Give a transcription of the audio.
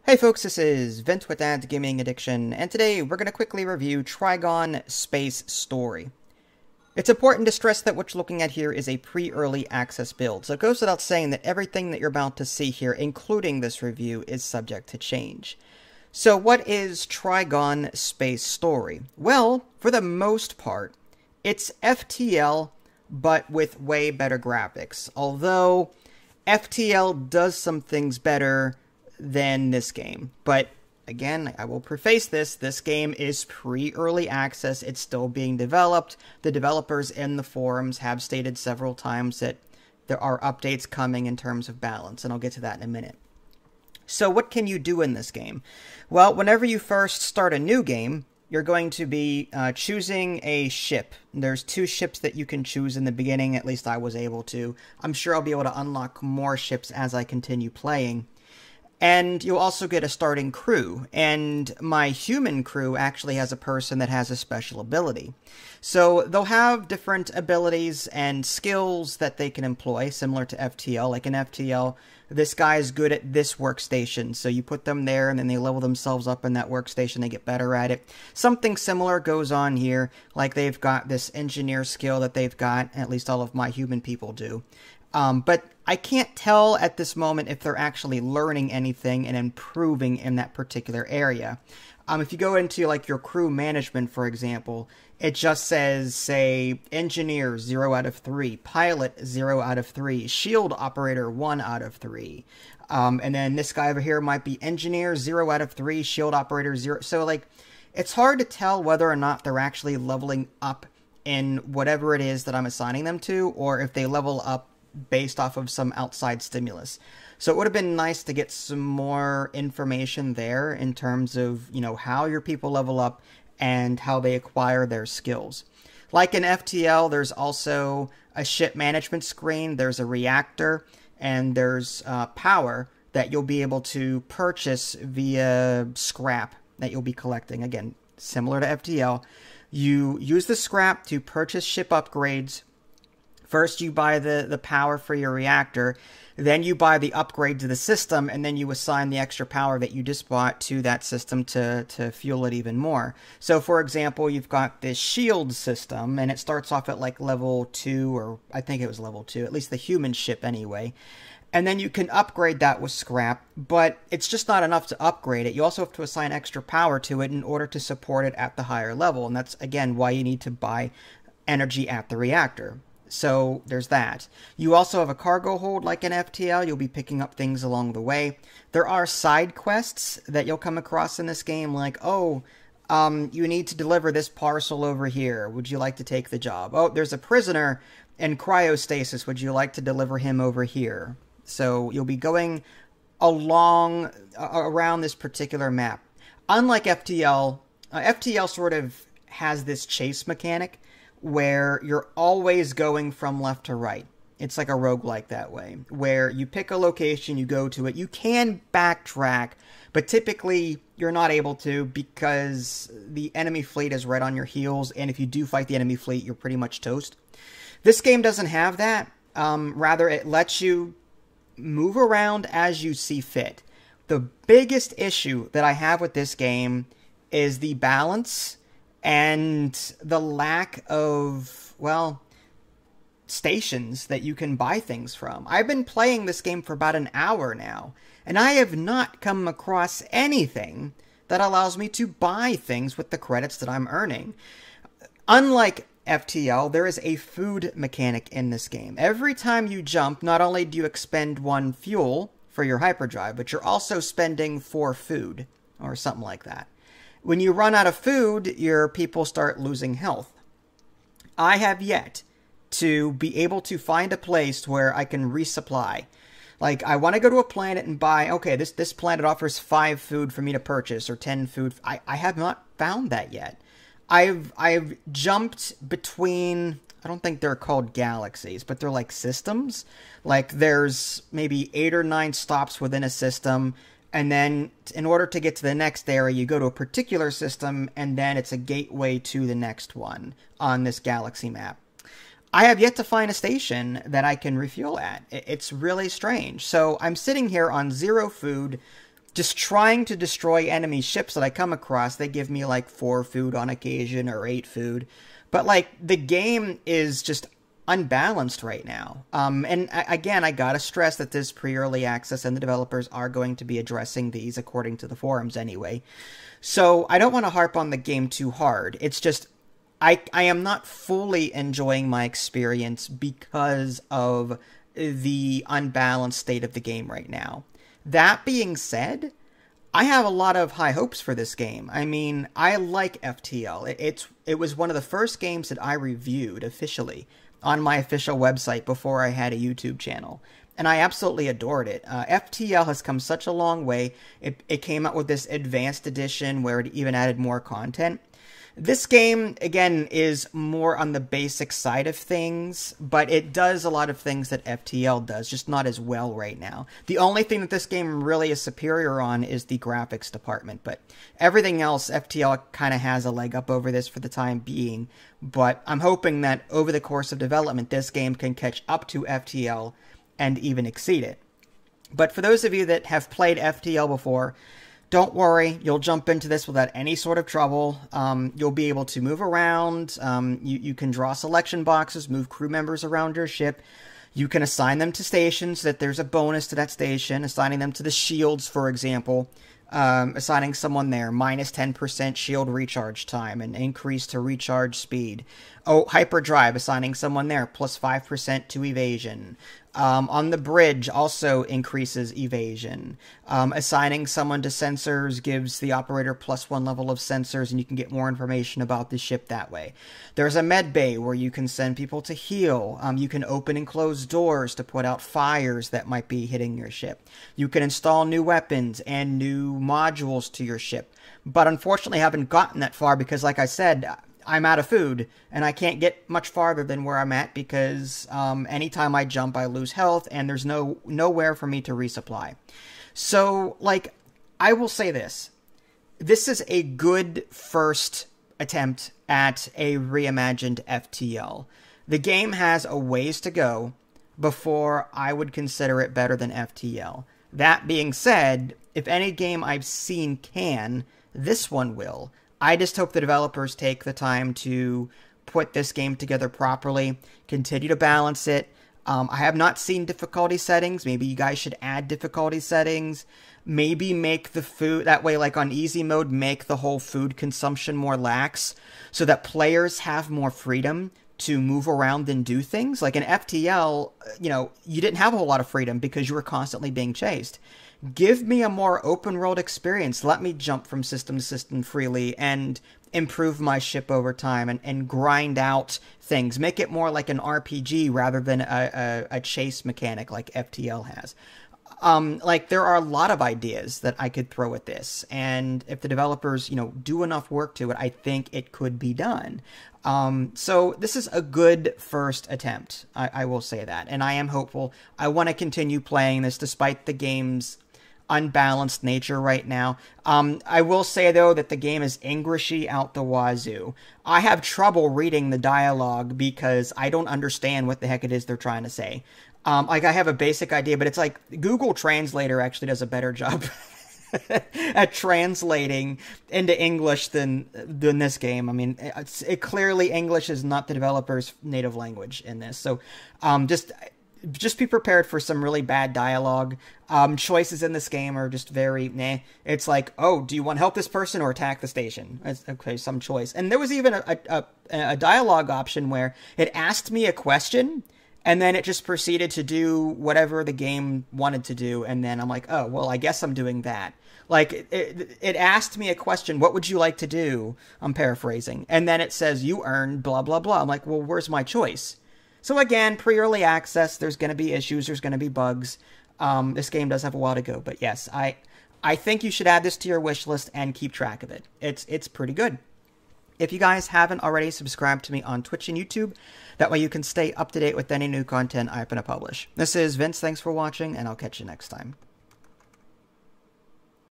Hey folks, this is Vint with Dad's Gaming Addiction, and today we're going to quickly review Trigon Space Story. It's important to stress that what you're looking at here is a pre-early access build, so it goes without saying that everything that you're about to see here, including this review, is subject to change. So what is Trigon Space Story? Well, for the most part, it's FTL, but with way better graphics, although FTL does some things better than this game. But again, I will preface this game is pre-early access. It's still being developed. The developers in the forums have stated several times that there are updates coming in terms of balance, and I'll get to that in a minute. So what can you do in this game? Well, whenever you first start a new game, you're going to be choosing a ship. There's 2 ships that you can choose in the beginning, at least I was able to. I'm sure I'll be able to unlock more ships as I continue playing. And you'll also get a starting crew, and my human crew actually has a person that has a special ability. So they'll have different abilities and skills that they can employ, similar to FTL. Like in FTL, this guy is good at this workstation, so you put them there and then they level themselves up in that workstation, they get better at it. Something similar goes on here, like they've got this engineer skill that they've got, at least all of my human people do. But I can't tell at this moment if they're actually learning anything and improving in that particular area. If you go into like your crew management, for example, it just says, say, engineer 0 out of 3, pilot 0 out of 3, shield operator 1 out of 3. And then this guy over here might be engineer 0 out of 3, shield operator 0. So like, it's hard to tell whether or not they're actually leveling up in whatever it is that I'm assigning them to, or if they level up based off of some outside stimulus. So it would have been nice to get some more information there in terms of, you know, how your people level up and how they acquire their skills. Like in FTL, there's also a ship management screen, there's a reactor, and there's power that you'll be able to purchase via scrap that you'll be collecting. Again, similar to FTL. You use the scrap to purchase ship upgrades. First, you buy the power for your reactor, then you buy the upgrade to the system, and then you assign the extra power that you just bought to that system to fuel it even more. So, for example, you've got this shield system, and it starts off at like level 2, or I think it was level 2, at least the human ship anyway. And then you can upgrade that with scrap, but it's just not enough to upgrade it. You also have to assign extra power to it in order to support it at the higher level, and that's, again, why you need to buy energy at the reactor. So there's that. You also have a cargo hold like in FTL. You'll be picking up things along the way. There are side quests that you'll come across in this game, like, oh, you need to deliver this parcel over here. Would you like to take the job? Oh, there's a prisoner in cryostasis. Would you like to deliver him over here? So you'll be going along around this particular map. Unlike FTL, FTL sort of has this chase mechanic where you're always going from left to right. It's like a roguelike that way, where you pick a location, you go to it. You can backtrack, but typically you're not able to because the enemy fleet is right on your heels, and if you do fight the enemy fleet, you're pretty much toast. This game doesn't have that. Rather, it lets you move around as you see fit. The biggest issue that I have with this game is the balance and the lack of, well, stations that you can buy things from. I've been playing this game for about an hour now, and I have not come across anything that allows me to buy things with the credits that I'm earning. Unlike FTL, there is a food mechanic in this game. Every time you jump, not only do you expend 1 fuel for your hyperdrive, but you're also spending 4 food, or something like that. When you run out of food, your people start losing health. I have yet to be able to find a place where I can resupply. Like, I want to go to a planet and buy, okay, this planet offers 5 food for me to purchase, or 10 food. I have not found that yet. I've jumped between, I don't think they're called galaxies, but they're like systems. Like, there's maybe 8 or 9 stops within a system, and then in order to get to the next area, you go to a particular system, and then it's a gateway to the next one on this galaxy map. I have yet to find a station that I can refuel at. It's really strange. So I'm sitting here on 0 food, just trying to destroy enemy ships that I come across. They give me like 4 food on occasion or 8 food. But like the game is just unbalanced right now. Again, I gotta stress that this pre-early access and the developers are going to be addressing these according to the forums anyway. So I don't want to harp on the game too hard. It's just I am not fully enjoying my experience because of the unbalanced state of the game right now. That being said, I have a lot of high hopes for this game. I mean, I like FTL. It was one of the first games that I reviewed officially on my official website before I had a YouTube channel. And I absolutely adored it. FTL has come such a long way. It came out with this advanced edition where it even added more content. This game, again, is more on the basic side of things, but it does a lot of things that FTL does, just not as well right now. The only thing that this game really is superior on is the graphics department, but everything else, FTL kind of has a leg up over this for the time being. But I'm hoping that over the course of development, this game can catch up to FTL and even exceed it. But for those of you that have played FTL before, don't worry, you'll jump into this without any sort of trouble. You'll be able to move around. You can draw selection boxes, move crew members around your ship. You can assign them to stations so that there's a bonus to that station. Assigning them to the shields, for example. Assigning someone there, minus 10% shield recharge time and increase to recharge speed. Oh, hyperdrive, assigning someone there, plus 5% to evasion. On the bridge, also increases evasion. Assigning someone to sensors gives the operator plus 1 level of sensors, and you can get more information about the ship that way. There's a med bay where you can send people to heal. You can open and close doors to put out fires that might be hitting your ship. You can install new weapons and new modules to your ship. But unfortunately, I haven't gotten that far because, like I said, I'm out of food, and I can't get much farther than where I'm at because anytime I jump, I lose health, and there's nowhere for me to resupply. So, like, I will say this. This is a good first attempt at a reimagined FTL. The game has a ways to go before I would consider it better than FTL. That being said, if any game I've seen can, this one will. I just hope the developers take the time to put this game together properly, continue to balance it. I have not seen difficulty settings. Maybe you guys should add difficulty settings. Maybe make the food, that way, like on easy mode, make the whole food consumption more lax so that players have more freedom to move around and do things. Like in FTL, you didn't have a whole lot of freedom because you were constantly being chased. Give me a more open world experience. Let me jump from system to system freely and improve my ship over time and grind out things. Make it more like an RPG rather than a chase mechanic like FTL has. Like, there are a lot of ideas that I could throw at this, and if the developers, do enough work to it, I think it could be done. So this is a good first attempt, I will say that, and I am hopeful. I want to continue playing this despite the game's unbalanced nature right now. I will say, though, that the game is Englishy out the wazoo. I have trouble reading the dialogue because I don't understand what the heck it is they're trying to say. Like, I have a basic idea, but it's like Google Translator actually does a better job at translating into English than this game. I mean, clearly English is not the developer's native language in this. So just be prepared for some really bad dialogue. Choices in this game are just very meh. It's like, oh, do you want to help this person or attack the station? Okay, some choice. And there was even a dialogue option where it asked me a question, and then it just proceeded to do whatever the game wanted to do. And then I'm like, oh, well, I guess I'm doing that. Like, it asked me a question, what would you like to do? I'm paraphrasing. And then it says, you earned blah, blah, blah. I'm like, well, where's my choice? So again, pre-early access, there's going to be issues, there's going to be bugs. This game does have a while to go. But yes, I think you should add this to your wish list and keep track of it. It's pretty good. If you guys haven't already, subscribed to me on Twitch and YouTube. That way you can stay up to date with any new content I'm going to publish. This is Vince, thanks for watching, and I'll catch you next time.